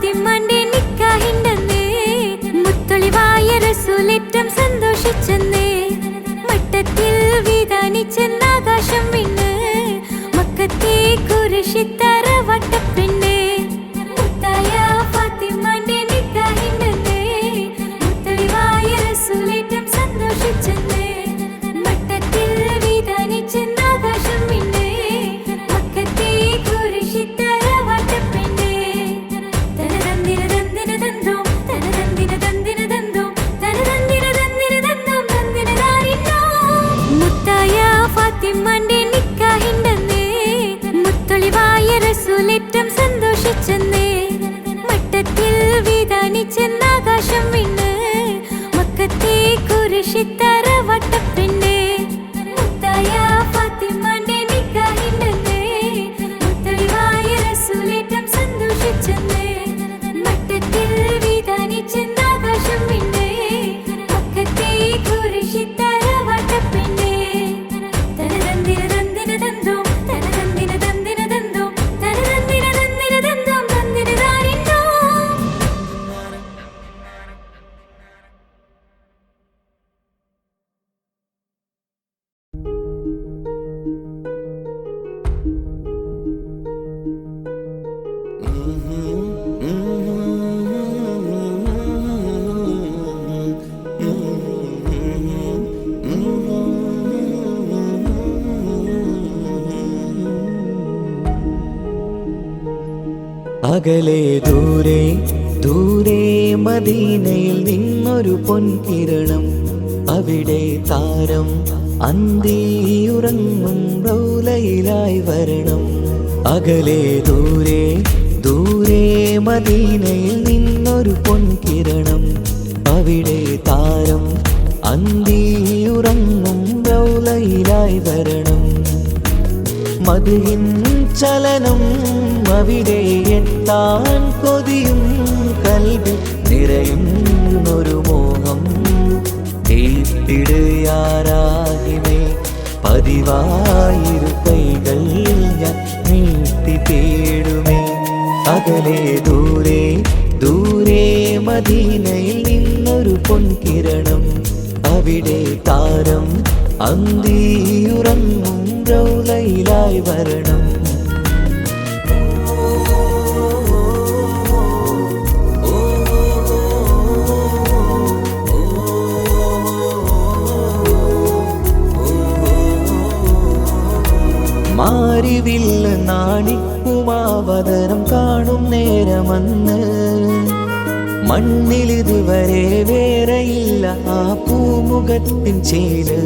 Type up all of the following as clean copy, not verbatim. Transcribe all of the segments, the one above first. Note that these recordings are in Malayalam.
ഫാത്തിമാന്റെ നിക്കാഹിണ്ടെന്ന് മുത്തൊളിവായ റസൂലേറ്റം സന്തോഷിച്ചെന്ന് മട്ടത്തിൽ വിധാനിച്ചെന്നാകാശം വിണ്ണ് മക്കത്തെ കുരിശിത്തറ വട്ടപ്പെണ്ണ് മുത്തായ ഫാത്തിമാന്റെ നിക്കാഹിണ്ടെന്ന് മുത്തൊളിവായ റസൂലേറ്റം സന്തോഷിച്ചെന്ന് മട്ടത്തിൽ വിധാനിച്ചെന്നാകാശം വിണ്ണ് മക്കത്തെ കുരിശിത്തറ വട്ടപ്പെണ്ണ് തനതന്തിര തന്തിര തന്തോ തനതന്തിര തന്തിര തന്തോ തനതന്തിര തന്തിര തന്തോ തന്തിര ദാരിന്നോ മുത്തായ ഫാത്തിമാന്റെ നിക്കാഹിണ്ടെന്ന് മുത്തൊളിവായ റസൂലേറ്റം സന്തോഷിച്ചെന്ന് മട്ടത്തിൽ വിധാനിച്ചെന്നാകാശം വിണ്ണ് മക്കത്തെ കുരിശിത്തറ വട്ടപ്പെണ്ണ് മുത്തായ ഫാത്തിമാന്റെ നിക്കാഹിണ്ടെന്ന് മുത്തൊളിവായ റസൂലേറ്റം സന്തോഷിച്ചെന്ന് മട്ടത്തിൽ വിധാനിച്ചെന്നാകാശം വിണ്ണ് മക്കത്തെ കുരിശിത്തറ വട്ടപ്പെണ്ണ് തനതന്തിര തന്തിര തന്തോ തനതന്തിര തന്തിര തന്തോ തനതന്തിര തന്തിര തന്തോ തന്തിര ദാരിന്നോ അകലെ ദൂരെ ദൂരെ മദീനയിൽ നിന്നൊരു പൊൻകിരണം അവിടെ താരം അന്തിയുറങ്ങും റൗലയിലായി വരണം അകലെ ദൂരെ ദൂരെ മദീനയിൽ നിന്നൊരു പൊൻകിരണം അവിടെ താരം അന്തിയുറങ്ങും റൗലയിലായി വരണം മദിഹിൻ ചലനം അവിടെ എത്താൻ കൊതിയും കൽബിൽ നിറയുന്നൊരു മോഹം തീർത്തിടുയാരാകിമേ പതിവായിരു കൈകൾ ഞാൻ നീട്ടി തേടുമേ അകലെ ദൂരെ ദൂരെ മദീനയിൽ നിന്നൊരു പൊൻകിരണം അവിടെ താരം അന്തിയുറങ്ങും റൗലയിലായി വരണം മാരിവില്ല നാണിക്കുമാവതരം കാണും നേരമന്ന് മണ്ണിലിതുവരെ വേറെയില്ല ആ പൂമുഖത്തിൻ ചേല്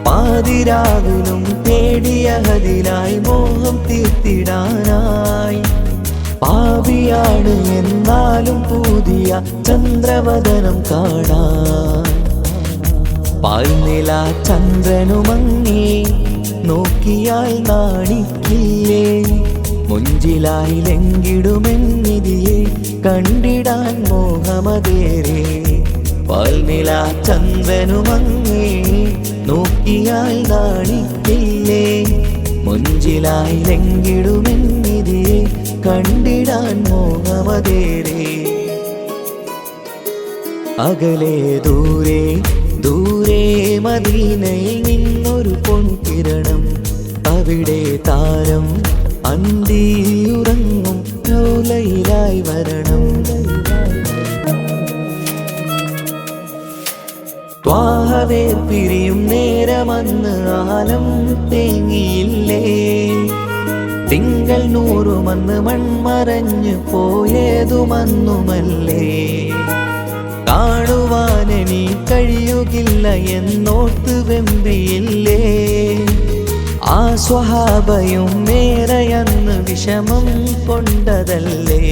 പാതിരാവിലും തേടിയ ഹദിലായി മോഹം തീർത്തിടാനായി പാപിയാണ് എന്നാലും പുതിയ ചന്ദ്രവദനം കാണാൻ പാൽനില ചന്ദ്രനുമങ്ങി നോക്കിയാൽ നാണിക്കില്ലേ മുഞ്ചിലായി ലംഘിടുമെന്നിതിയെ കണ്ടിടാൻ മോഹമതേറെ പാൽനില ചന്ദ്രനുമങ്ങി നോക്കിയാൽ നാണിക്കില്ലേ മുഞ്ചിലായി ലംഘിടുമെന്നിതിയെ കണ്ടിടാൻ മോഹമതേറെ അകലെ ദൂരെ ദൂരെ മദീനയിൽ നിന്നൊരു പൊൻകിരണം അവിടെ താരം അന്തിയുറങ്ങും റൗലയിലായി വരണം ത്വാഹവേ പിരിയും നേരമന്ന് ആലം തേങ്ങിയില്ലേ തിങ്കൾ നൂറുമന്ന് മൺമറഞ്ഞു പോയതുമന്നുമല്ലേ കാണുവാനെനി കഴിയുകില്ല എന്നോർത്ത് വെമ്പിയില്ലേ ആ സ്വഹാബയും മേറയന്ന് വിഷമം കൊണ്ടതല്ലേ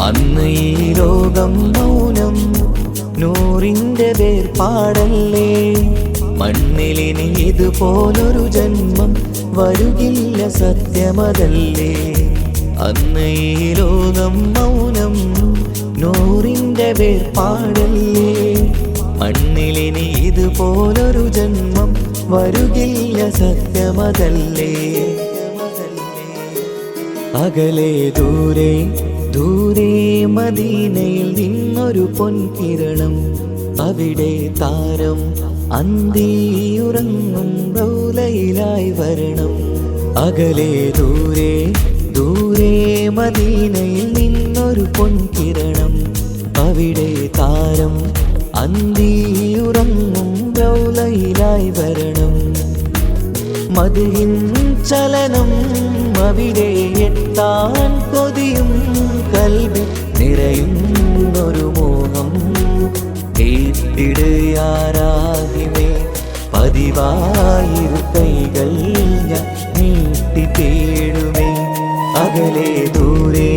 അന്ന് ഈ ലോകം മൗനം നൂറിൻ്റെ വേർപാടല്ലേ മണ്ണിലിനി ഇതുപോലൊരു ജന്മം വരുകില്ല സത്യമതല്ലേ അന്ന് ഈ ലോകം മൗനം നൂറിൻ്റെ വേർപാടല്ലേ മണ്ണിലിനി ഇതുപോലൊരു ജന്മം വരുകില്ല സത്യമതല്ലേ അകലെ ദൂരെ ദൂരെ മദീനയിൽ നിന്നൊരു പൊൻകിരണം, അവിടെ താരം അന്തിയുറങ്ങും റൗലയിലായി വരണം. അകലെ ദൂരെ ദൂരെ മദീനയിൽ നിന്നൊരു പൊൻകിരണം, അവിടെ താരം അന്തിയുറങ്ങും റൗലയിലായി വരണം. മദിഹിൻ ചലനം അവിടെ എത്താൻ കൊതിയും കൽബിൽ നിറയുന്നൊരു മോഹം. കേട്ടിടയാരാകിമേ പതിവായിരു കൈകൾ ഞാൻ നീട്ടി തേടുമേ. അകലെ ദൂരെ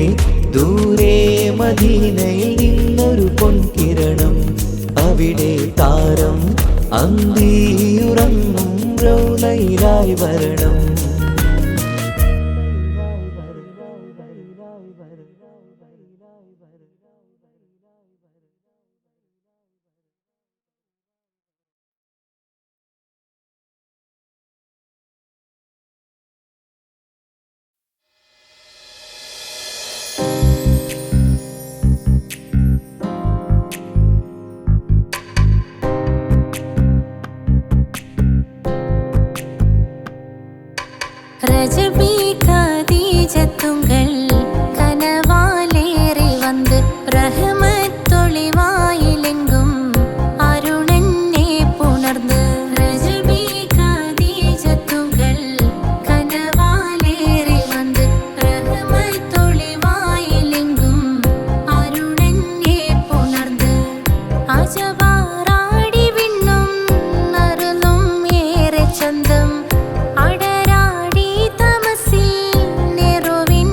ദൂരെ മദീനയിൽ നിന്നൊരു പൊൻകിരണം, അവിടെ താരം അന്തിയുറങ്ങും റൗലയിലായി വരണം. ரஜபி கதீஜத்துங்கள் கனவாலேறி வந்து ரஹமத்தொளிவாயிலெங்கும் அருணன்னே புணர்ந்து. ரஜபி கதீஜத்துங்கள் கனவாலேறி வந்து ரஹமத்தொளிவாயிலெங்கும் அருணன்னே புணர்ந்து. അജവാറാടി വിണ്ണും അരുളും ഏറെ ചന്തം, അടരാടി തമസിൽ നെറുവിൻ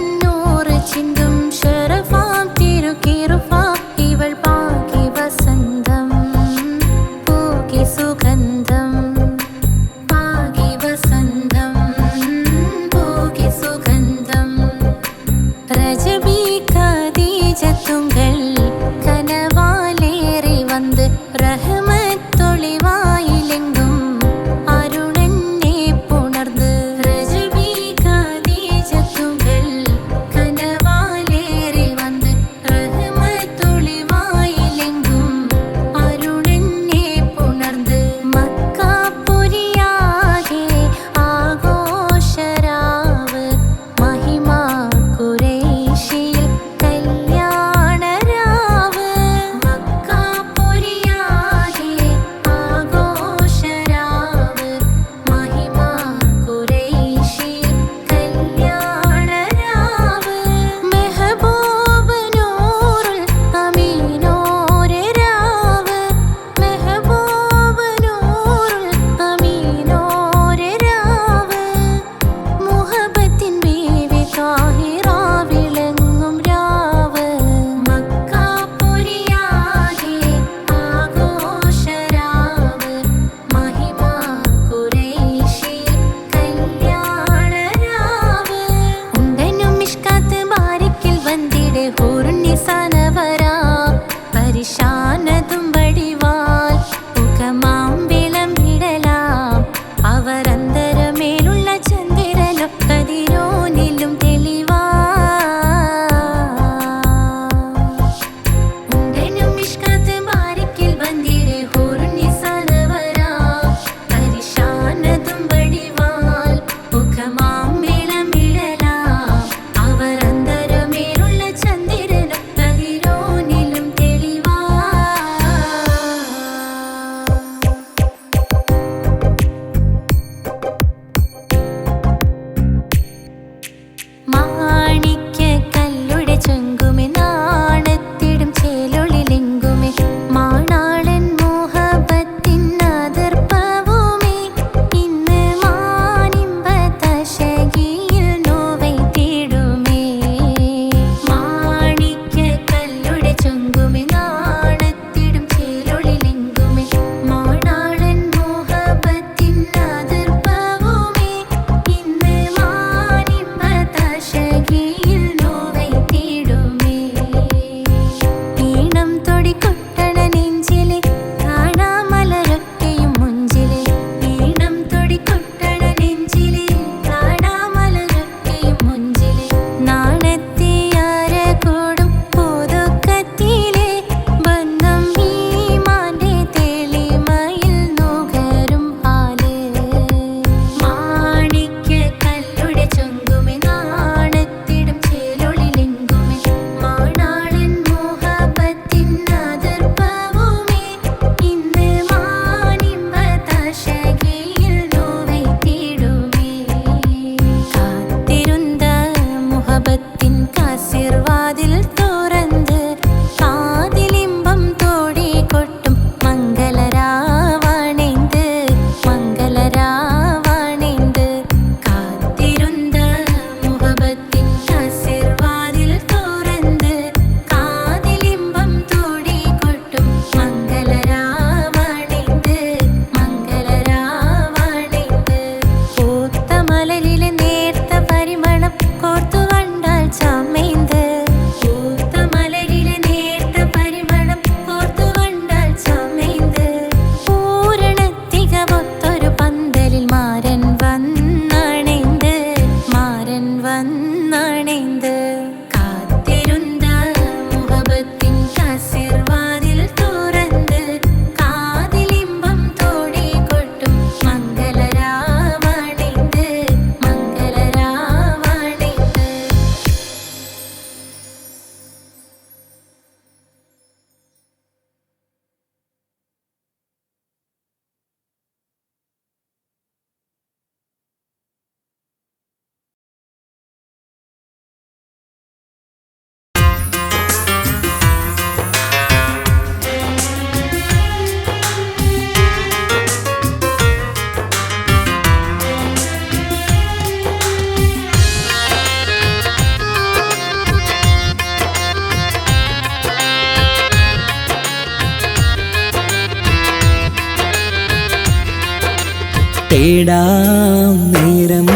തേടാം നേരം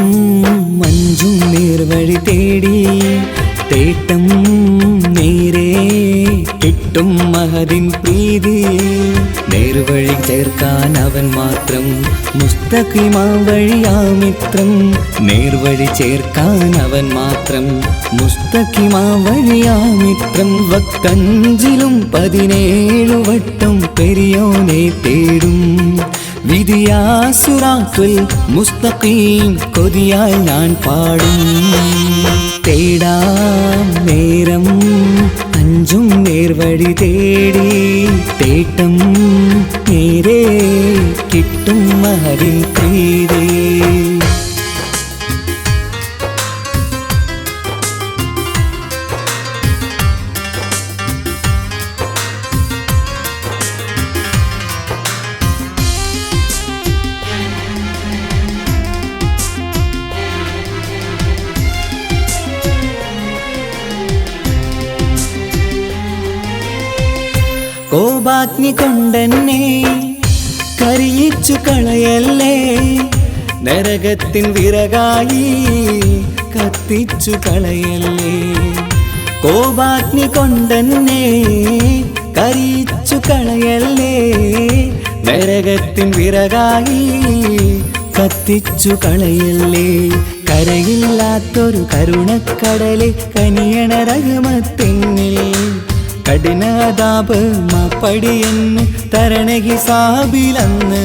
മഞ്ചും നേർവഴി തേടി തേട്ടം നേരെ കിട്ടും മഹദിൻ പ്രീതി നേർവഴി ചേർക്കാൻ അവൻ മാത്രം മുസ്തഖിമാ വഴിയാമിത്രം നേർവഴി ചേർക്കാൻ അവൻ മാത്രം മുസ്തഖിമാ വഴിയാമിത്രം വക്കഞ്ചിലും 17 വട്ടം പെരിയോനെ തേടും വിധിയാ സിറാത്തുൽ മുസ്തഖീം കൊതിയായി ഞാൻ പാടും തേടാം നേരം അഞ്ചും നേർവഴി തേടി തേട്ടം നേരെ കിട്ടും മഹദിൻ പ്രീതി കോപാഗ്നി കൊണ്ടെന്നെ കരിയിച്ചു കളയല്ലേ നരകത്തിൻ വിറകായി കത്തിച്ചു കളയല്ലേ കോപാഗ്നി കൊണ്ടെന്നെ കരിയിച്ചു കളയല്ലേ നരകത്തിൻ വിറകായി കത്തിച്ചു കളയല്ലേ കരയില്ലാത്തൊരു കരുണക്കടലെ കനിയണ റഹ്മത്തിന്നിൽ കഠിനതാപ് മാപ്പടിയെന്ന് തരണ ഹിസാബിലന്ന്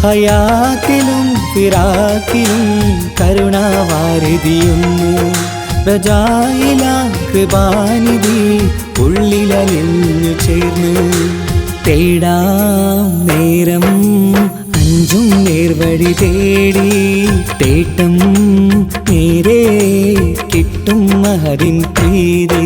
ഹയാത്തിലും ഫിറാക്കിലും കരുണാവാരിതിയൊന്ന് പ്രജായില കൃപാനിധി ഉള്ളിലലിഞ്ഞു ചേർന്ന് തേടാം നേരം അഞ്ചും നേർവഴി തേടി തേട്ടം നേരെ കിട്ടും മഹദിൻ പ്രീതി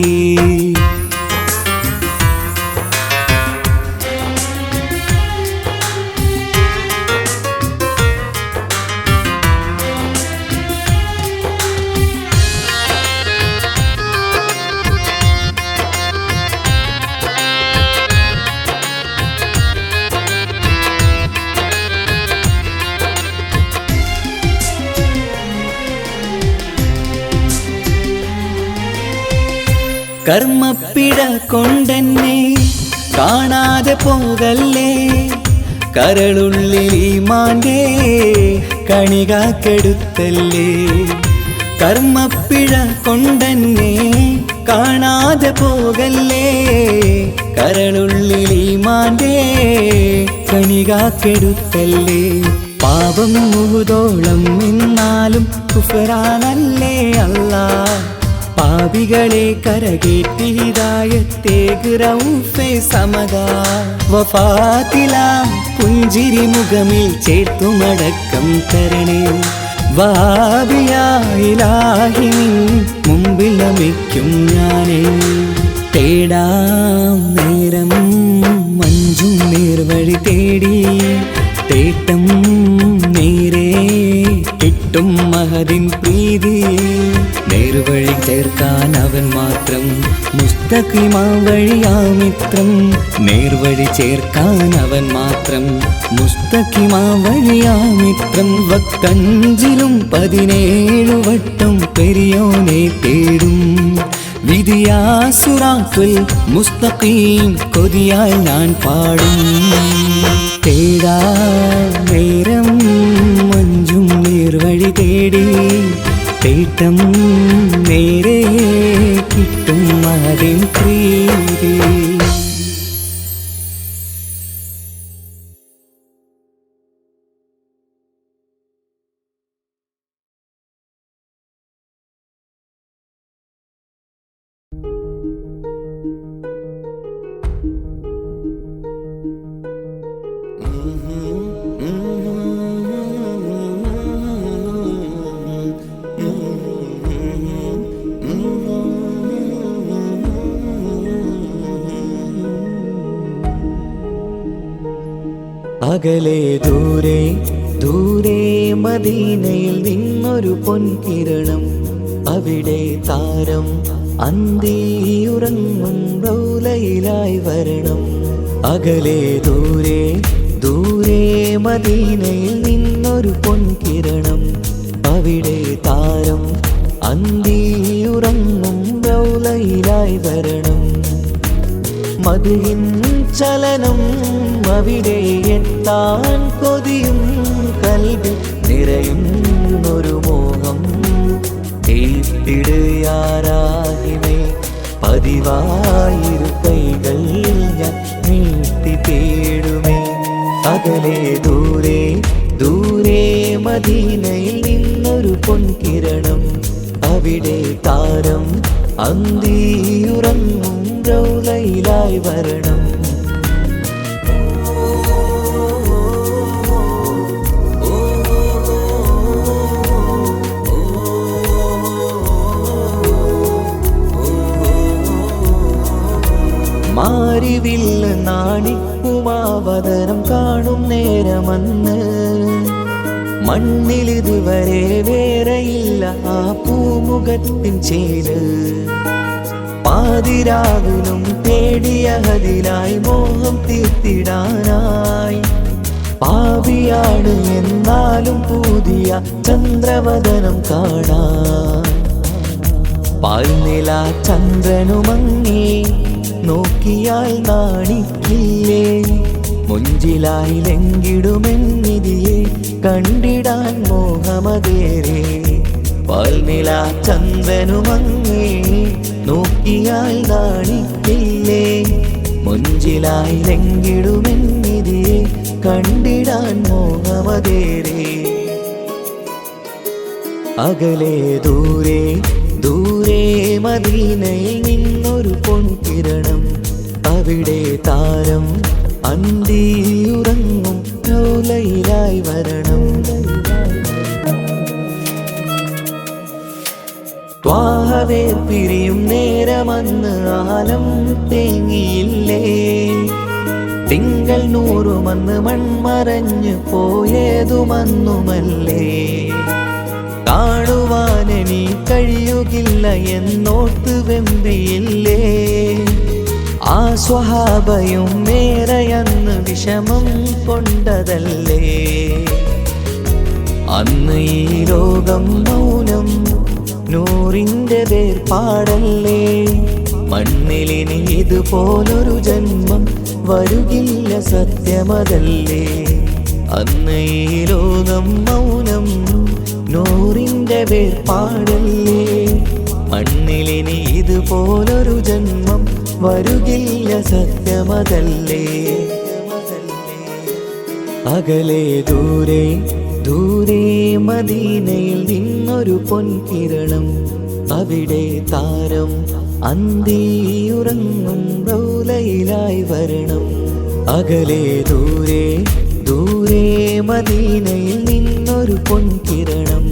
കർമ്മപ്പിഴ കൊണ്ടെന്നെ കാണാതെ പോകല്ലേ കരളുള്ളിൽ ഈമാന്റെ കണികാക്കെടുത്തല്ലേ കർമ്മപ്പിഴ കൊണ്ടെന്നെ കാണാതെ പോകല്ലേ കരളുള്ളിൽ ഈമാന്റെ കണികാക്കെടുത്തല്ലേ പാപം മുഹുദോളം എന്നാലും കുഫറാനല്ലേ അല്ലാ പാപികളെ കരകേറ്റി ഹിദായത്തേക് റഊഫേ സമദാ വഫാത്തിലാം പുഞ്ചിരി മുഖമിൽ ചേർത്തുമടക്കം തരണേ വഹാബിയായിലാഹി നിൻ മുമ്പിൽ നമിക്കും ഞാനേ തേടാം നേരം മഞ്ചും നേർവഴി തേടി തേട്ടം നേരെ കിട്ടും മഹദിൻ പ്രീതി നേർവഴി ചേർക്കാൻ അവൻ മാത്രം മുസ്തഖിമാ വഴിയാമിത്രം നേർവഴി ചേർക്കാൻ അവൻ മാത്രം മുസ്തഖിമാ വഴിയാമിത്രം വക്കഞ്ചിലും 17 വട്ടം പെരിയോനെ തേടും വിധിയാ സിറാത്തുൽ മുസ്തഖീം കൊതിയായി ഞാൻ പാടും തേടാ നേരം മഞ്ചും നേർവഴി തേടി തേട്ടം നേരെ കിട്ടും മഹദിൻ പ്രീതി അകലെ ദൂരെ ദൂരെ മദീനയിൽ നിന്നൊരു പൊൻകിരണം അവിടെ താരം അന്തിയുറങ്ങും റൗലയിലായി വരണം അകലെ ദൂരെ ദൂരെ മദീനയിൽ നിന്നൊരു പൊൻകിരണം, അവിടെ താരം അന്തിയുറങ്ങും റൗളയിലായി വരണം. മദ്ഹിൻ ചലനം അവിടെ എത്താൻ കൊതിയും, കൽബിൽ നിറയുന്നൊരു മോഹം. ഏറ്റിടുയാരാഹിമേ പതിവായിരു കൈകൾ ഞാൻ നീട്ടി തേടുമേ. അകലെ ദൂരെ ദൂരെ മദീനയിൽ നിന്നൊരു പൊൻകിരണം, അവിടെ താരം അന്തിയുറങ്ങും റൗളയിലായി വരണം. മാരിവില്ല് നാണിക്കുമാവതരം കാണും നേരമന്ന്, മണ്ണിലിതുവരെ വേറെയില്ല ആ പൂമുഖത്തിൻ ചേര്. പാതിരാവിലും തേടിയ ഹദിലായി മോഹം തീർത്തിടാനായി, പാപിയാണ് എന്നാലും പുതിയ ചന്ദ്രവദനം കാണാൻ. പാൽനില ചന്ദ്രനുമങ്ങി നോക്കിയാൽ നാണിക്കില്ലേ, മുഞ്ചിലായി ലംഘിടുമെന്നിതിയെ കണ്ടിടാൻ മോഹമതേരെ. പാൽനില ചന്ദ്രനുമങ്ങി നോക്കിയാൽ നാണിക്കില്ലേ, മുഞ്ചിലായി ലംഘിടുമെന്നിതിയെ കണ്ടിടാൻ മോഹമതേരെ. അകലെ ദൂരെ ദൂരെ മദീനയിൽ നിന്നൊരു പൊൻകിരണം, അവിടെ താരം അന്തിയുറങ്ങും റൗളയിലായി വരണം. ത്വാഹവേ പിരിയും നേരമന്ന് ആലം തേങ്ങിയില്ലേ, തിങ്കൾ നൂറുമന്ന് മൺമറഞ്ഞു പോയതുമന്നുമല്ലേ. കാണുവാനെനി കഴിയുകില്ല എന്നോർത്ത് വെമ്പിയില്ലേ, ആ സ്വഹാബയും മേറയന്ന് വിഷമം കൊണ്ടതല്ലേ. അന്ന് ഈ ലോകം മൗനം, നൂറിൻ്റെ വേർപാടല്ലേ. മണ്ണിലിനി ഇതുപോലൊരു ജന്മം വരുകില്ല സത്യമതല്ലേ. അന്ന് ഈ ലോകം മൗനം, നൂറിൻ്റെ വേർപാടല്ലേ. മണ്ണിലിനി ഇതുപോലൊരു ജന്മം വരുകില്ല സത്യമതല്ലേ. അകലെ ദൂരെ ദൂരെ മദീനയിൽ നിന്നൊരു പൊൻകിരണം, അവിടെ താരം അന്തിയുറങ്ങും റൗളയിലായി വരണം. അകലെ ദൂരെ ദൂരെ മദീനയിൽ നിന്നൊരു പൊൻകിരണം,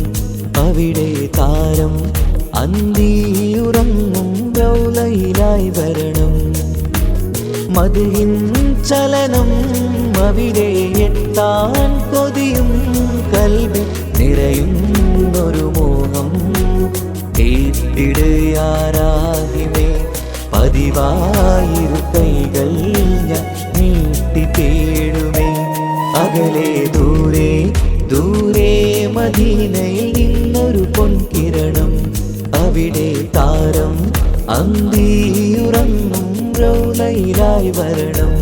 അവിടെ താരം അന്തിയുറങ്ങും റൗളയിലായി വരണം. മദ്ഹിൻ ചലനം അവിടെ എത്താൻ കൊതിയും, കൽബിൽ നിറയുന്നൊരു മോഹം. ഏറ്റിടുയാരാഹിമേ പതിവായിരു കൈകൾ ഞാൻ നീട്ടി തേടുമേ. അകലെ ദൂരെ ദൂരെ മദീനയിൽ നിന്നൊരു പൊൻകിരണം, അവിടെ താരം അന്തിയുറങ്ങും റൗളയിലായി വരണം.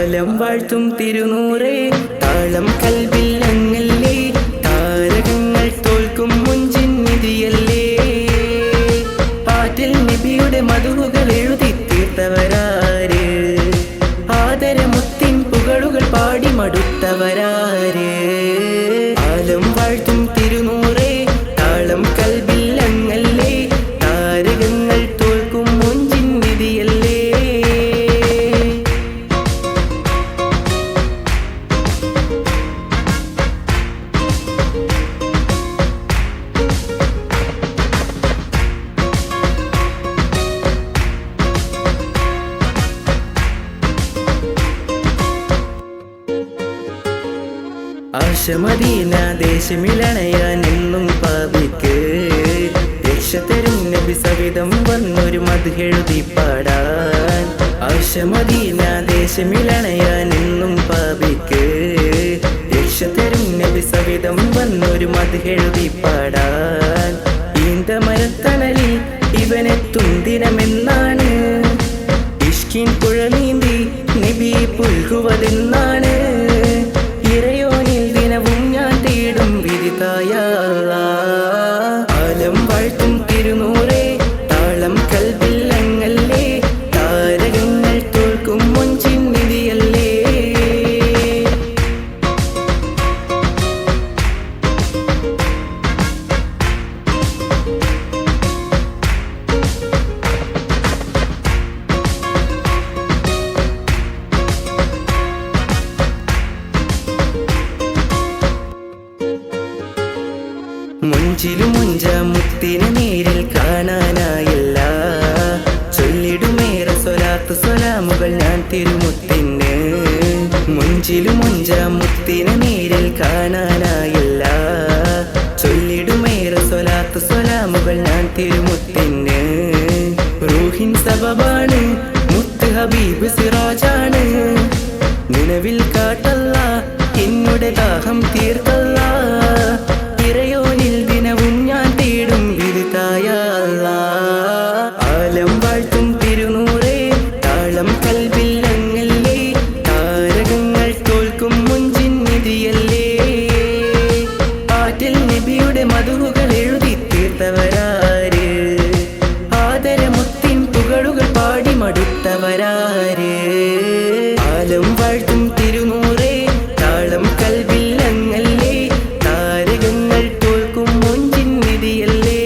കാലം വാഴ്ത്തും തിരുനൂറേ, താളം കൽബിൽ അങ്ങല്ലേ, താരകങ്ങൾ തോൽക്കും മുഞ്ചിൻ നിധിയല്ലേ. പാട്ടിൽ നബിയുടെ മധുഹുകൾ എഴുതി തീർത്തവരാര്, തന്നവരാര് ആലം വാഴ്ത്തും തിരുനൂറേ താളം കൽബിൽ അങ്ങല്ലേ താരകങ്ങൾ തോൽക്കും മുഞ്ചിൻ നിധിയല്ലേ ആശമദീന ദേശമിലണയാൻ എന്നും പാപിക്ക് രക്ഷ തരും നബി സവിധം വന്നൊരു മദ്ഹെഴുതി പാടാൻ ആശമദീന ദേശമിലണയാൻ എന്നും പാപിക്ക് രക്ഷ തരും നബി സവിധം വന്നൊരു മദ്ഹെഴുതി പാടാൻ ഈന്തമരത്തണലിൽ ഇവനെത്തും ദിനമെന്നാണ് ഇഷ്കിൻ പുഴ നീന്തി നബി പുൽകുവതെന്നാണ് ഇറയോനിൽ ദിനവും ഞാൻ തേടും വിധിതായ ആലം വാഴ്ത്തും തിരുനൂറേ താളം കൽബിൽ അങ്ങല്ലേ താരകങ്ങൾ തോൽക്കും മുഞ്ചിൻ നിധിയല്ലേ മുഞ്ചിലും മുഞ്ച മുത്തിനെ നേരിൽ കാണാനായില്ല ചൊല്ലിടുമേറെ സ്വലാത്ത് സ്വലാമുകൾ ഞാൻ തിരുമുത്തിന് മുഞ്ചിലും മുഞ്ച മുത്തിനെ നേരിൽ കാണാനായില്ല ചൊല്ലിടുമേറെ സ്വലാത്ത് സ്വലാമുകൾ ഞാൻ തിരുമുത്തിന് റൂഹിൻ സബബാണ് മുത്ത് ഹബീബ് സിറാജാണ് നിലവിൽ കാട്ടല്ല എന്നുടെ ദാഹം തീർക്കല്ല ഇറയോനിൽ ദിനവും ഞാൻ തേടും വിരുതായ ആലം വാഴ്ത്തും തിരുനൂറേ താളം കൽബിൽ അങ്ങല്ലേ താരകങ്ങൾ തോൽക്കും മുഞ്ചിൻ നിധിയല്ലേ ആറ്റിൽ നബിയുടെ മധുകൾ എഴുതി തീർത്തവരാര് ആദരമുത്തിൻ പുകളുകൾ പാടി മടുത്തവരാര് ആലം വാഴ്ത്തും തിരുനൂറേ താളം കൽബിൽ അങ്ങല്ലേ താരകങ്ങൾ തോൽക്കും മുഞ്ചിൻ നിധിയല്ലേ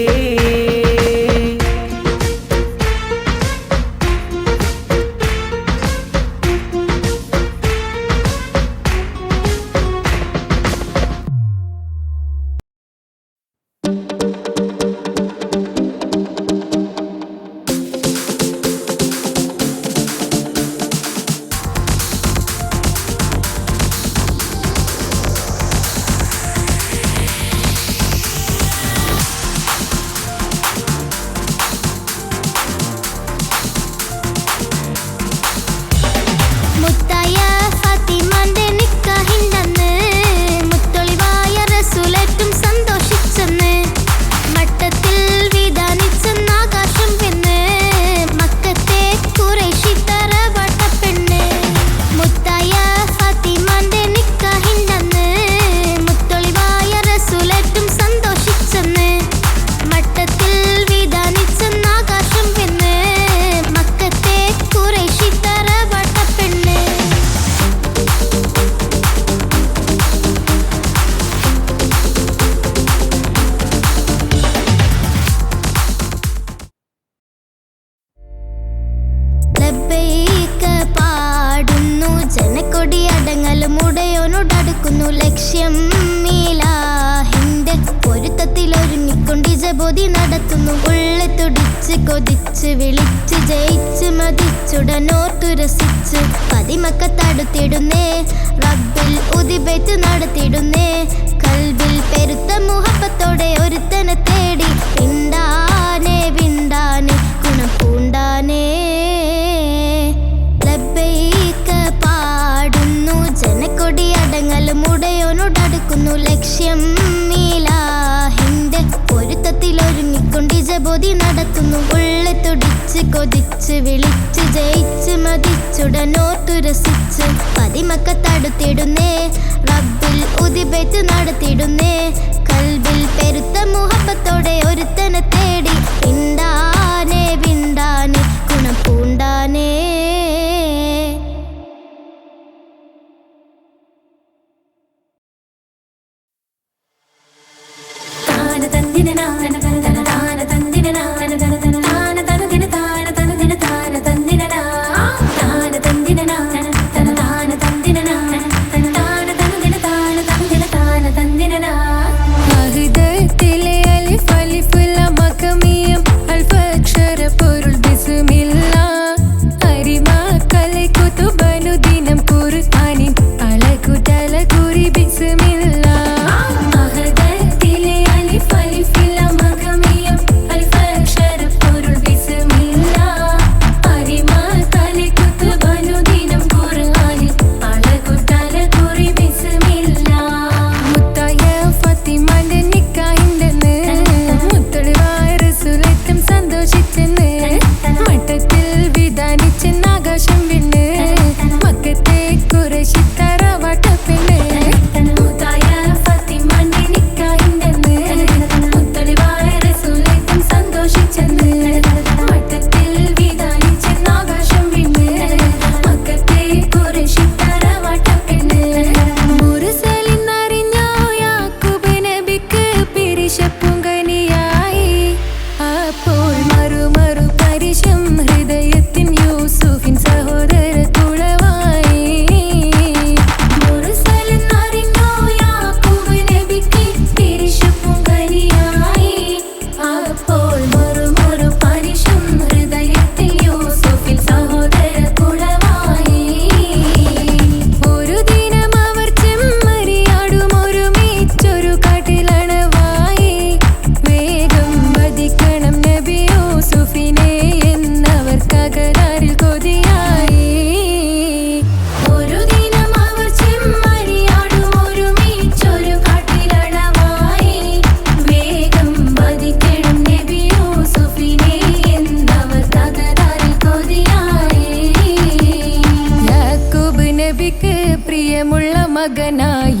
മുത്തായ ഫാത്തിമാന്റെ നിക്കാഹിന്റന്ന് മുത്തൊളിവായ റസൂലേറ്റും സന്തോഷിച്ചെന്ന് മട്ടത്തിൽ വിധാനിച്ചെന്ന് ആകാശം പെണ്ണ് മക്കത്തെ ഖുറൈശി തറവാട്ടപ്പെണ്ണ് മുത്തായ ഫാത്തിമാന്റെ നിക്കാഹിന്റന്ന് മുത്തൊളിവായ റസൂലേറ്റും സന്തോഷിച്ചെന്ന് മട്ടത്തിൽ വിധാനിച്ചെന്ന് ആകാശം പെണ്ണ് മക്കത്തെ ഖുറൈശി തറവാട്ടപ്പെണ്ണ് ലബ്ബൈക പാടുന്നു ജനക്കൊടി അടങ്ങലും ഉടയോനോടടുക്കുന്നു ലക്ഷ്യം മീലാഹിന്റെ പൊരുത്തത്തിൽ ഒരുങ്ങിക്കൊണ്ട് ജബോധി നടത്തുന്നു ഉള്ളെ തുടിച്ച് കൊതിച്ച് വിളിച്ച് ജയിച്ച് മതിച്ചുടനോർത്തു രസിച്ച് പതിമക്കത്തടുത്തിടുന്നേ റബ്ബിൽ ഉദിബൈത്ത് നടത്തിടുന്നേ കൽബിൽ പെരുത്ത മുഹബത്തോടെ ഒരുത്തനെ തേടി വിണ്ടാനെ വിണ്ടാനെ ഗുണം പൂണ്ടാനേ ലബ്ബൈക പാടുന്നു ജനക്കൊടി അടങ്ങലും ഉടയോനോടടുക്കുന്നു ലക്ഷ്യം മീലാഹിന്റെ പൊരുത്തത്തിൽ ഒരുങ്ങിക്കൊണ്ട് ജബോധി നടത്തുന്നു ഉള്ളെ തുടിച്ച് കൊതിച്ച് വിളിച്ച് ജയിച്ച് മതിച്ചുടനോർത്തു രസിച്ച് പതിമക്കത്തടുത്തിടുന്നേ റബ്ബിൽ ഉദിബൈത്ത് നടത്തിടുന്നേ കൽബിൽ പെരുത്ത മുഹബത്തോടെ ഒരുത്തനെ തേടി വിണ്ടാനെ വിണ്ടാനെ ഗുണം പൂണ്ടാനേ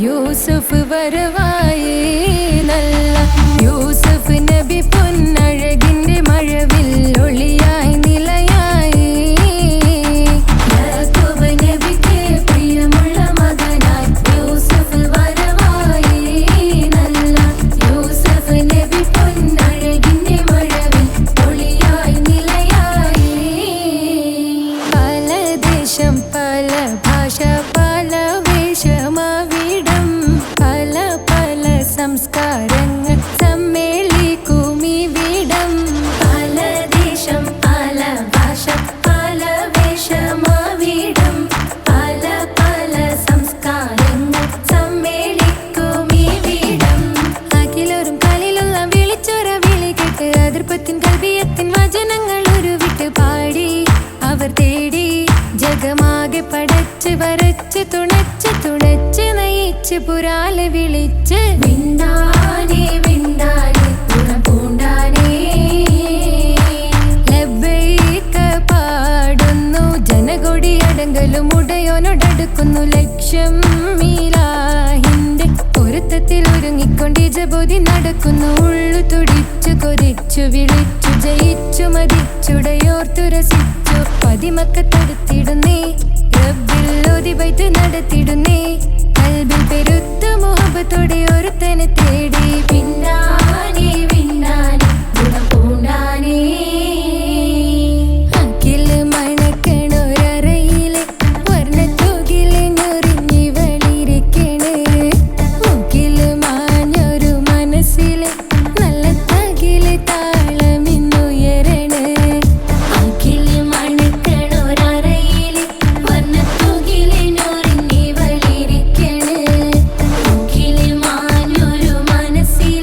യൂസുഫ് വരവായി നല്ല യൂസുഫ് നബി പൊന്നഴകിന്റെ മഴവിൽ ഒളിയായി നിലയായി യാക്കൂബ് നബിക്ക് പ്രിയമുള്ള മകനായി യൂസുഫ് വരവായി നല്ല യൂസുഫ് നബി പൊന്നഴകിന്റെ മഴവിൽ ഒളിയായി നിലയായി പല ദേശം പല ഭാഷ പല വേഷമാവിടം പല പല സംസ്കാരങ്ങൾ സമ്മേളിക്കും ഇവിടം പല ദേശം പല ഭാഷ പല വേഷമാവിടം പല പല സംസ്കാരങ്ങൾ സമ്മേളിക്കും ഇവിടം അഖിലോരും കലിലുള്ള വിളിച്ചൊര വിളി കേട്ട് അതിർപ്പത്തിൻ കൽവിയത്തിൻ വചനങ്ങൾ ഉരുവിട്ട് പാടി അവർ തേടി ജഗമാകെ പടച്ച് വരച്ച് തുണച്ച് തുണച്ച് നയിച്ച് പുരാലെ വിളിച്ച് വിണ്ടാനേ വിണ്ടാനേ പൂണ്ടാനേ ലബ്ബൈക പാടുന്നു ജനകൊടി അടങ്കലും ഉടയോനോടടുക്കുന്നു ലക്ഷ്യം മീലാഹിന്റെ പൊരുത്തത്തിൽ ഒരുങ്ങിക്കൊണ്ട് ജബോധി നടക്കുന്നു ഉള്ളു തുടിച്ചു കൊതിച്ചു വിളിച്ചു ജയിച്ചു മതിച്ചുടയോർത്തുരസിച്ചു പതിമക്കത്തടുത്തിടുന്നേ റബ്ബിൽ ഓതി ബൈത്ത് നടത്തിടുന്നേ കൽബിൽ പെരുത്ത മുഹബത്തോടെ ഒരുത്തനെ തേടി പിന്നാനേ പിന്നാനേ ഗുണം പൂണ്ടാനേ അഖില് മണക്കണൊരറയിലെ വർണ്ണത്തൂകില് ഞൊറിഞ്ഞി വളിരിക്കണ് മുക്കില് മാഞ്ഞൊരു മനസ്സില് നല്ല തകില് താളമിന്നുയരണ അഖില് മണക്കണൊരറയിലെ വർണ്ണത്തൂകില് ഞൊറിഞ്ഞി വളിരിക്കണ് മുക്കില് മാഞ്ഞൊരു മനസ്സില്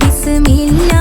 ബിസ്മില്ലാ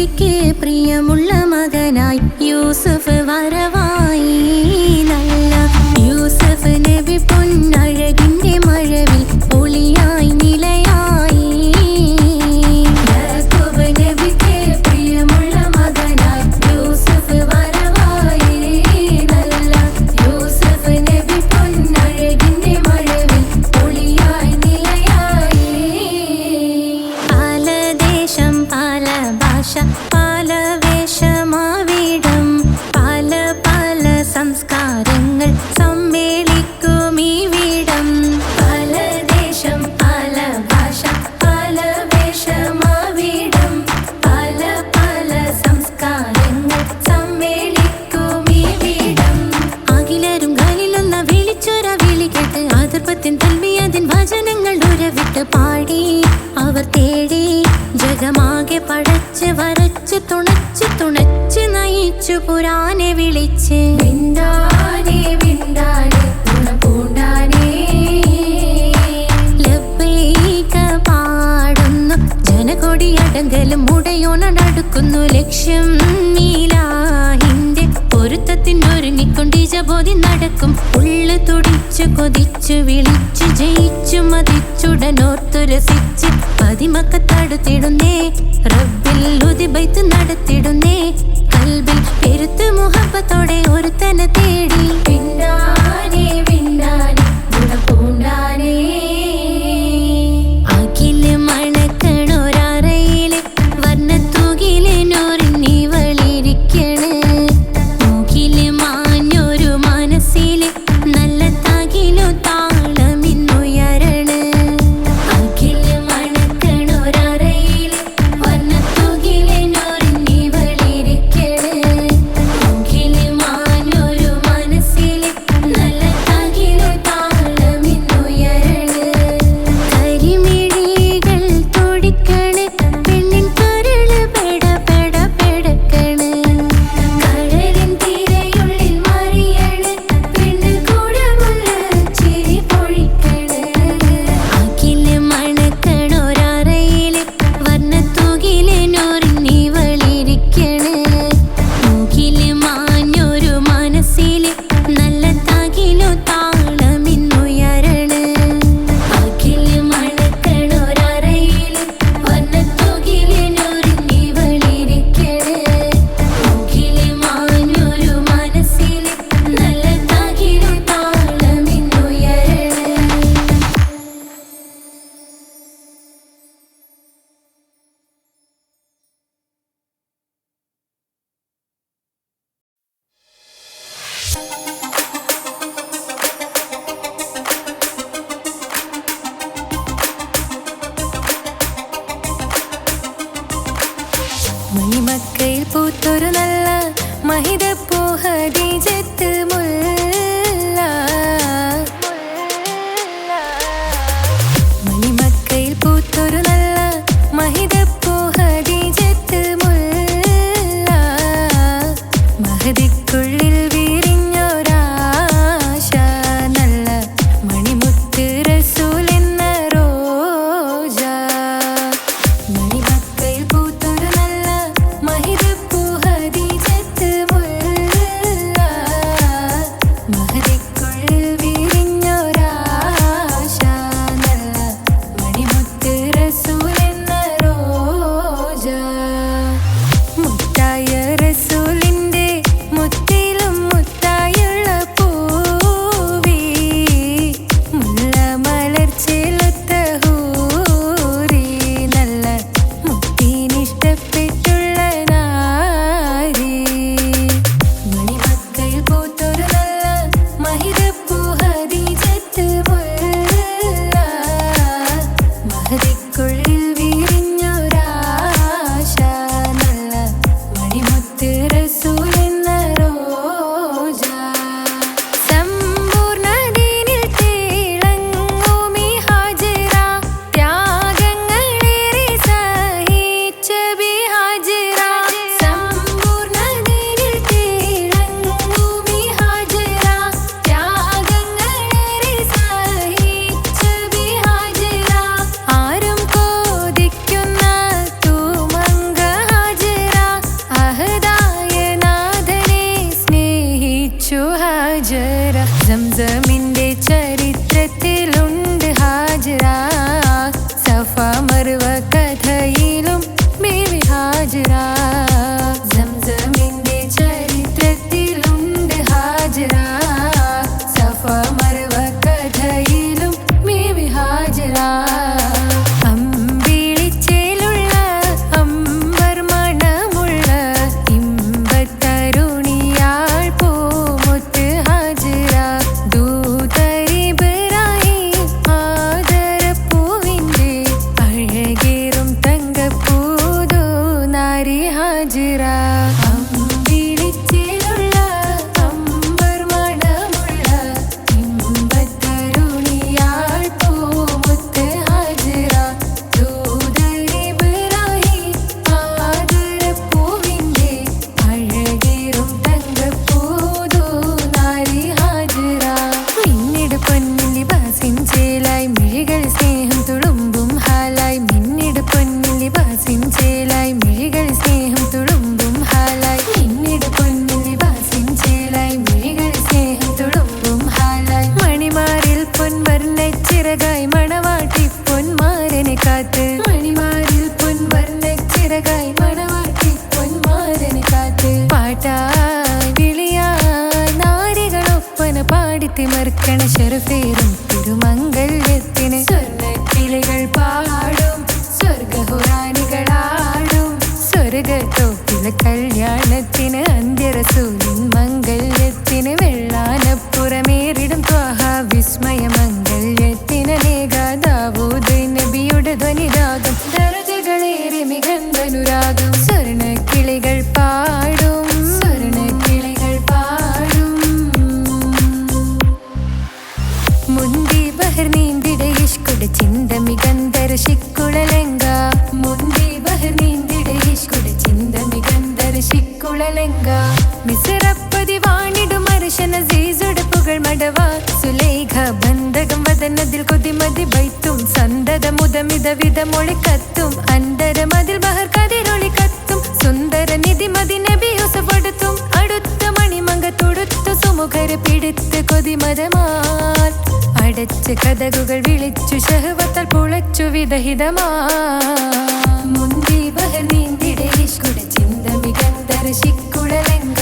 നബിക്ക് പ്രിയമുള്ള മകനായി യൂസുഫ് വരവായി. നല്ല യൂസുഫ് നബി പൊന്നഴകിന്റെ മഴവിൽ ഒളിയായി നിലയായി. യാക്കൂബ് നബിക്ക് പ്രിയമുള്ള മകനായി യൂസുഫ് വരവായി. നല്ല യൂസുഫ് നബി പൊന്നഴകിന്റെ മഴവിൽ ഒളിയായി നിലയായി. പല ദേശം പല ഭാഷ പല വേഷമാവിടം പല പല സംസ്കാരങ്ങൾ സമ്മേളിക്കും ഈ വീടം. പല ദേശം പല ഭാഷ പല വേഷമാവിടം പല പല സംസ്കാരങ്ങൾ സമ്മേളിക്കും ഈ വീടം. അഖിലരും ഖലീലൊന്ന വിളിച്ചൊര വിളി കേട്ട് അതിർപ്പത്തിൻ തൽബിയത്തിൻ വചനങ്ങൾ ഉരവിട്ട് പാടി അവർ തേടി ജഗമാകെ പടച്ച് വരച്ച് തുണച്ച് തുണച്ച് നയിച്ചു പുരാനെ വിളിച്ച്. വിണ്ടാനേ വിണ്ടാനേ ഗുണപൂണ്ടാനേ ലബ്ബൈക പാടുന്നു ജനകൊടിയടങ്കലും ഉടയോണടുക്കുന്നു ലക്ഷ്യം മീലാഹിന്റെ പൊരുത്തത്തിനൊരുങ്ങിക്കൊണ്ട് ജബോധി നടക്കും. ഉള്ളു തുടിച്ചു കൊതിച്ചു വിളിച്ചു ജയിച്ചു മതിച്ചുടനോർത്തു രസിച്ച് പതിമക്കത്തടുത്തിടുന്നേ റബ്ബിൽ ഉദിബൈത്ത് നടത്തിടുന്നേ. കൽബിൽ പെരുത്ത് മുഹബത്തോടെ ഒരുത്തനെ തേടി. വിണ്ടാനേ വിണ്ടാനേ ഗുണപൂണ്ടാനേ അഖില് മണക്കണൊരറയില് വർണ്ണത്തൂകില് നൂറിനി വളിരിക്കണ്. മൂക്കില് മാഞ്ഞൊരു മനസ്സില് നല്ല തകിലു താളമിന്നുയരണ്. അഖില് മണക്കണൊരറയില് വർണ്ണത്തൂകില് നൂറിനി വളിരിക്കണ്. മൂക്കില് മാഞ്ഞൊരു മനസ്സില് നല്ല തകിലു താളമിന്നുയരണ്. കരിമിഴികൾ തുടിക്കണ് പെണ്ണിൻ കരള് പെട പെട പെടക്കണ്. കടലിൻ തിരയുള്ളിൽ മറിയണ് പെണ്ണ് കൂടമുള്ള ചിരി പൊഴിക്കണ്. അഖില് മണക്കണൊരറയില് വർണ്ണത്തൂകില് നൂറിനി വളിരിക്കണ്. മൂക്കില് മാഞ്ഞൊരു മനസ്സില് നല്ല തകിലു താളമിന്നുയരണ്. അഖില് മണക്കണൊരറയില് വർണ്ണത്തൂകില് നൂറിനി വളിരിക്കണ്. മൂക്കില് മാഞ്ഞൊരു മനസ്സില് നല്ല തകിലു താളമിന്നുയരണ്. മണിമക്കയിൽ പൂത്തൊരു നല്ല മഹിതപ്പൂ ഹദീജത്ത് മുല്ല. മണിമക്കയിൽ പൂത്തൊരു നല്ല മഹിതപ്പൂ ഹദീജത്ത് മുല്ല. മഹദിക്കുള്ളിൽ വിരിഞ്ഞൊരാശ നല്ല മണിമുത്ത് റസൂൽ എന്ന റോജ. മണിമക്കയിൽ പൂത്തൊരു നല്ല മഹിതപ്പൂ ഹദീജത്ത് മുല്ല. ഹാജറ സംസമിന്റെ ചരിത്രത്തിലുണ്ട് ഹാജറ സഫ മർവ കഥയിലും ബീവി ഹാജറ അമ്പിളിച്ചേലുള്ള അമ്പർ മണമുള്ള ഇമ്പത്തരുണിയാൾ പൂമുത്ത് ഹാജറ ദൂതരിബ്രായി ആദരപ്പൂവിന്റെ അഴകേറും തങ്കപ്പൂതോ നാരി ഹാജറ അമ്പിളിച്ചേലുള്ള അമ്പർ മണമുള്ള ഇമ്പത്തരുണിയാൾ പൂമുത്ത് ഹാജറ ദൂതരിബ്രായി ആദരപ്പൂവിന്റെ അഴകേറും തങ്കപ്പൂതോ നാരി ഹാജറ മിന്നിട് പൊന്നിൽ ലിബാസിൻ ചേലായി മിഴികൾ സ്നേഹം തുളുമ്പും ഹാലായി മിന്നിട് പൊന്നിൽ ലിബാസിൻ ചേലായി മിഴികൾ സ്നേഹം തുളുമ്പും ഹാലായി മിന്നിട് പൊന്നിൽ ലിബാസിൻ ചേലായി മിഴികൾ സ്നേഹം തുളുമ്പും ഹാലായി മണിമാരിൽ പൊൻവർണ്ണച്ചിറകായി മണവാട്ടി പൊന്മാരനെ കാത്ത് മണിമാരിൽ പൊൻവർണ്ണച്ചിറകായി മണവാട്ടി പൊന്മാരനെ കാത്ത് പാട്ടായി വിളിയായി നാരികളൊപ്പന പാടിത്തിമർക്കണ ശരഫേറും തിരുമംഗല്യത്തിന് സ്വർണ്ണക്കിളികൾ പാടും സ്വർഗഹുറാനികളാടും സ്വർഗത്തോപ്പിലെ കല്യാണത്തിന് അന്ത്യറസൂലിൻ മംഗല്യത്തിന് വെള്ളാനപ്പുറമേറിടും ത്വാഹ വിസ്മയ മംഗല്യത്തിന് ദാവൂദ് നബിയുടെ ധ്വനിരാഗം ദരജകളേറെ മികന്ധനുരാഗം സ്വർണ്ണക്കിളികൾ പാടും സ്വർണ്ണക്കിളികൾ പാടും മുന്തി ബഹർ നീന്തിട ഇഷ്കുടെ ചിന്ത മികന്ധര ശിക്കുളലങ്ക മുന്തി ബഹർ നീന്തിട ഇഷ്കുടെ ചിന്ത മികന്ധര ശിക്കുളലങ്ക മിസറപ്പതി വാണിടും അർശന സീസുടെ പുകൾ മടവ സുലൈഖ ബന്ധകം വദനതിൽ കൊതിമതി ബൈത്തും സന്തത മുതമിത വിധമൊളി കത്തും അന്തരമതിൽ ബഹർ കതിരൊളി കത്തും സുന്ദര നിധിമതി നബി യൂസഫടുത്തും അടുത്ത മണിമങ്ക തൊടുത്തു സുമുഖര് പിടിത്ത് കൊതിമതമാൽ അടച്ച് കഥകുകൾ വിളിച്ചു ഷഹവത്താൽ പുളച്ചു വിദഹിതമാ മുന്തി ബഹർ നീന്തിടെ ഇഷ്കുടെ ചിന്ത മികന്ധര ശിക്കുളലങ്ക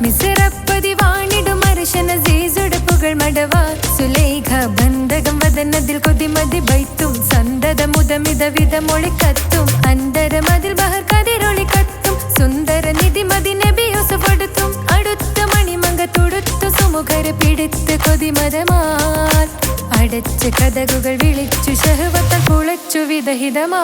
മിസറപ്പതി വാണിടും അർശന സീസുടെ പുകൾ മടവ സുലൈഖ ബന്ധകം വദനതിൽ കൊതിമതി ബൈത്തും സന്തത മുതമിത വിധമൊളി കത്തും അന്തരമതിൽ ബഹർ കതിരൊളി കത്തും സുന്ദര നിധിമതി നബി യൂസഫടുത്തും അടുത്ത മണിമങ്ക തൊടുത്തു സുമുഖര് പിടിത്ത് കൊതിമതമാൽ അടച്ച് കഥകുകൾ വിളിച്ചു ഷഹവത്താൽ പുളച്ചു വിദഹിതമാ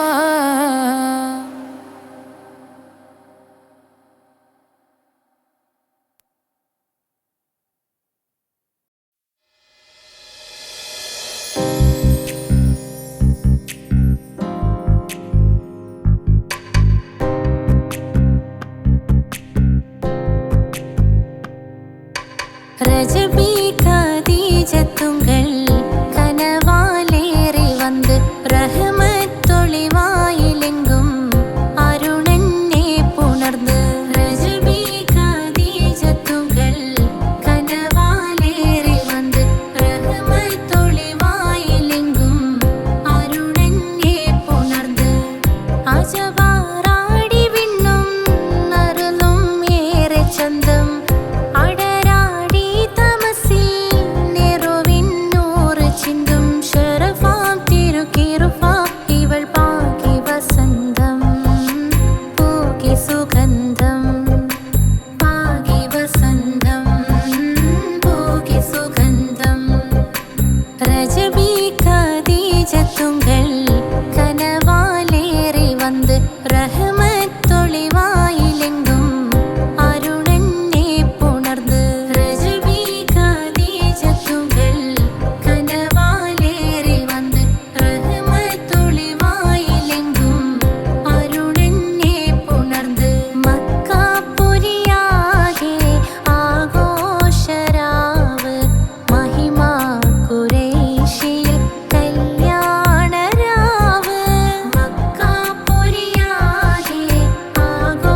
ரஜபி கதீஜத்துங்கள் கனவாலேறி வந்து ரஹமத்தொளிவாயிலெங்கும் அருணன்னே புணர்ந்து ரஜபி கதீஜத்துங்கள் கனவாலேறி வந்து ரஹமத்தொளிவாயிலெங்கும் அருணன்னே புணர்ந்து അജവാറാടി വിണ്ണും നറുലും ഏറെ ചന്തം അടരാടി തമസിൽ നെറുവിന്നൂറ് ചിന്തും ശരഫാം തിരുക്കിറുഫാ ഇവൾ പാകി വസന്തം പൂകി സുഗന്ധം പാകി വസന്തം പൂകി സുഗന്ധം രജബി ഖദീജത്തുങ്കൾ കനവാലേറി വന്ന് റഹ്മത്തൊളിവായിലെങ്കും അരുണന്നെ പുണർന്ന് രജബി ഖദീജത്തുങ്കൾ കനവാലേറി വന്ന് റഹ്മത്തൊളിവായിലെങ്കും അരുണന്നെ പുണർന്ന് മക്കാപുരിയാകെ ആഘോഷരാവ് മഹിമാ ഖുറൈശിയിൽ കല്യാണരാവ് മക്കാപുരിയാകെ ആഘോഷരാവ്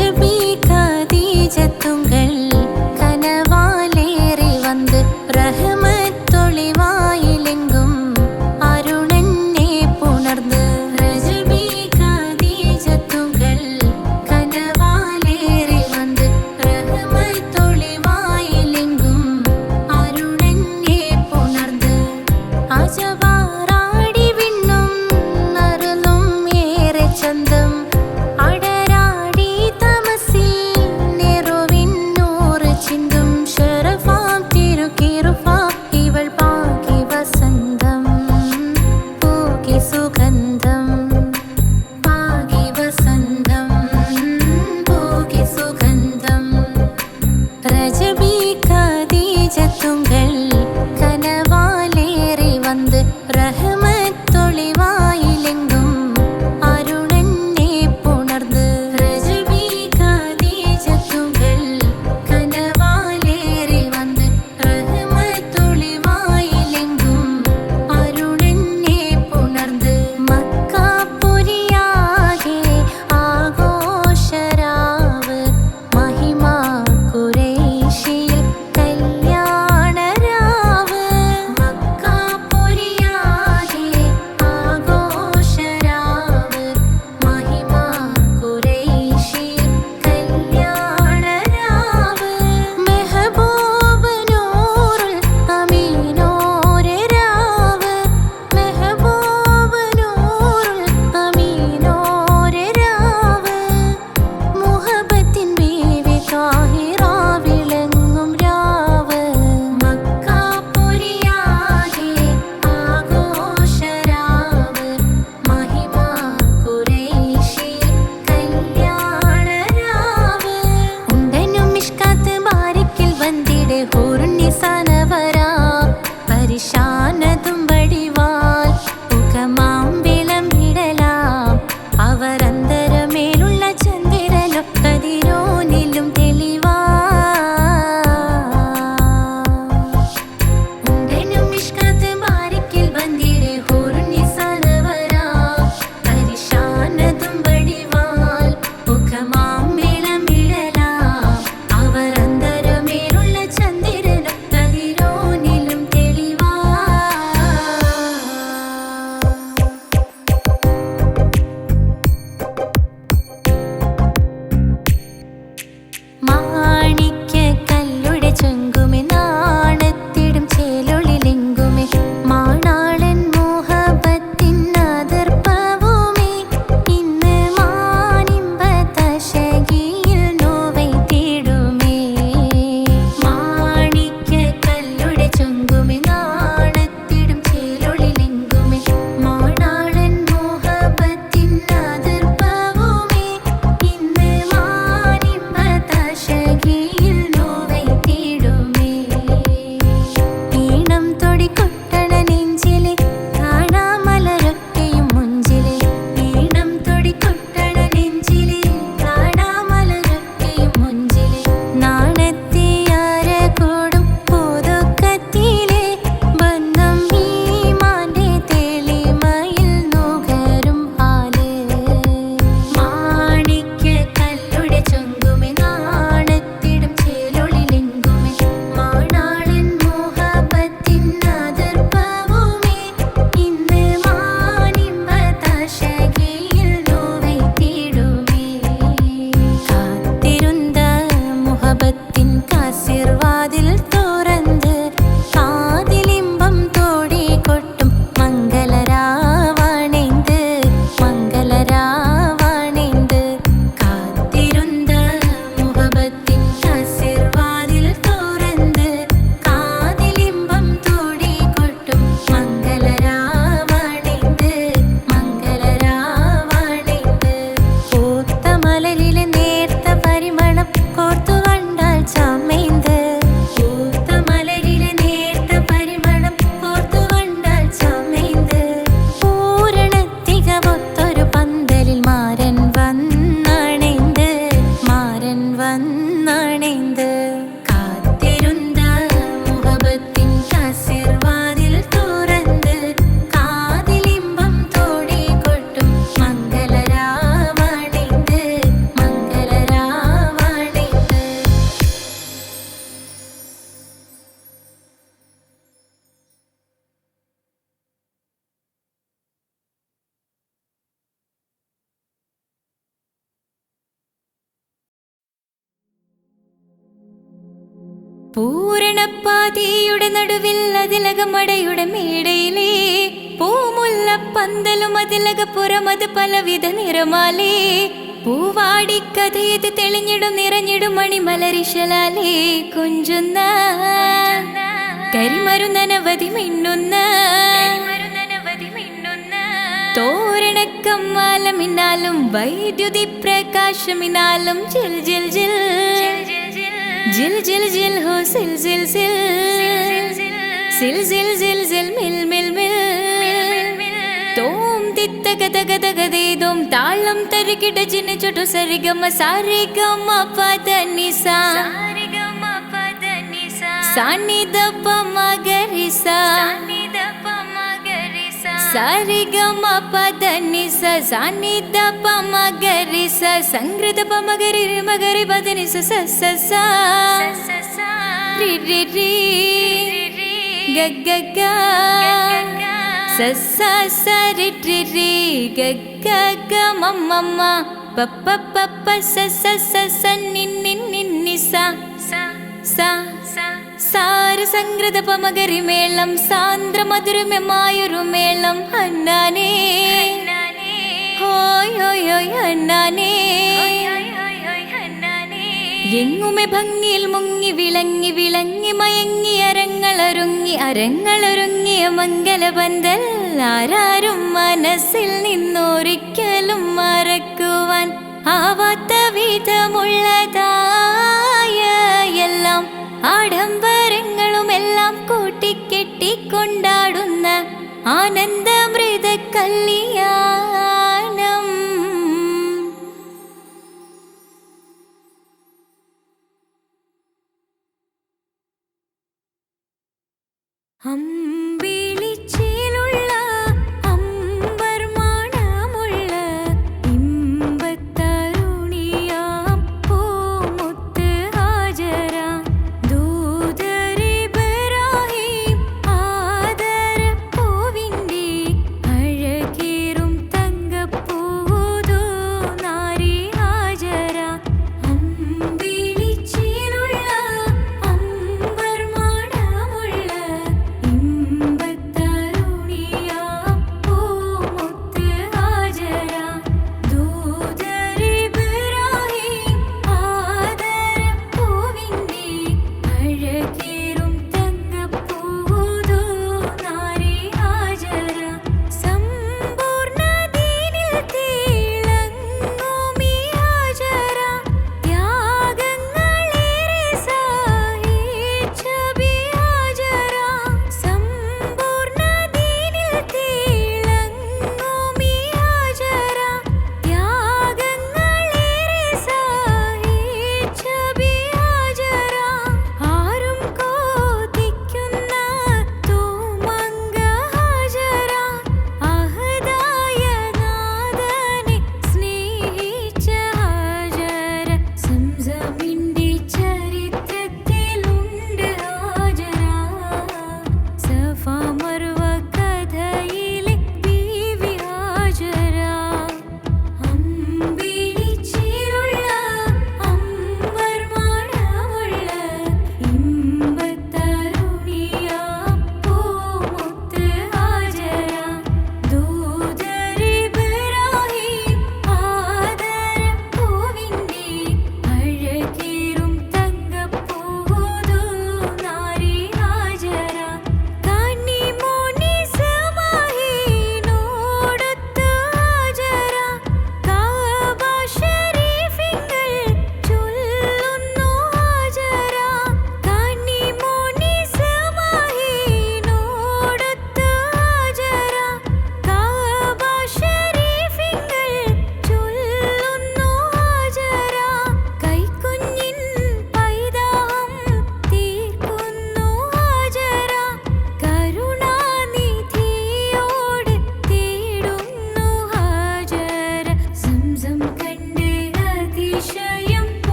റജബി ഖദീജത്തുങ്കൾ കനവാലേറി വന്ന് റഹ്മത്തൊളിവായിലെങ്കും അരുണനെ പുണർന്ന് റജബി ഖദീജത്തുങ്കൾ കനവാലേറി വന്ന് റഹ്മത്തൊളിവായിലെങ്കും അരുണനെ പുണർന്ന് അജവാറാടി വിണ്ണും നറുലും ഏറെ ചന്തം അടരാടി തമസിൽ നെറുവിന്നൂറ് ചിന്തും ശരഫാം തിരുക്കിറുഫാ ഇവൾ പാകി വസന്തം പൂകി സുഗന്ധം പാകി വസന്തം പൂകി സുഗന്ധം റജബി ഖദീജത്തുങ്കൾ കനവാലേറി വന്ന് റഹ്മത്തൊളിവായിലെങ്കും അരുണനെ പുണർന്ന് റജബി ഖദീജത്തുങ്കൾ കനവാലേറി വന്ന് റഹ്മത്തൊളിവായിലെങ്കും അരുണനെ പുണർന്ന് പൂരണപ്പാതിയുടെ നടുവിൽ അതിലകമടയുടെ മേടയിലേ പൂമുല്ല പന്തലും അതിലകപ്പുറമത് പലവിധ നിറമാലേ പൂവാടിക്കഥയത് തെളിഞ്ഞിടും നിറഞ്ഞിടും മണിമലരിശലാലേ കൊഞ്ചുന്ന കരിമരുന്നനവധി മിന്നുന്ന തോരണക്കമ്മാലമിന്നാലും വൈദ്യുതി പ്രകാശമിന്നാലും ജിൽ ജിൽ ജിൽ ജിൽ ജിൽ ജിൽ ഹോ സിൽ സിൽ സിൽ സിൽ സിൽ സിൽ സിൽ മിൽ മിൽ മിൽ തോം തിത്തകതകതകതേതും താളം തരികിട ജിന ചുട്ടു സരിഗമ സാരിഗമ പദനിസ സാനിദപ മഗരിസ സാരിഗമ പദനിസ സാനിദപ മഗരിസ സംഗൃതപ മഗരി മഗരി പദനിസ സ സ സ രി രി രി ഗ ഗ ഗ സ സ സ രി രി രി ഗ ഗ ഗ മ മ മ പ പ പ പ സ സ സ സ നി നി നി നി സ സ സാര സംഗൃത പമകരി മേളം സാന്ദ്ര മധുരമമായൊരു മേളം അന്നാനേ ഹോയ് ഹോയ് ഹോയ് അന്നാനേ എങ്ങുമെ ഭംഗിയിൽ മുങ്ങി വിളങ്ങി വിളങ്ങി മയങ്ങി അരങ്ങളൊരുങ്ങിയ മംഗലപന്തൽ ആരാരും മനസ്സിൽ നിന്നൊരിക്കലും മറക്കുവാൻ ആവാത്ത വിധമുള്ള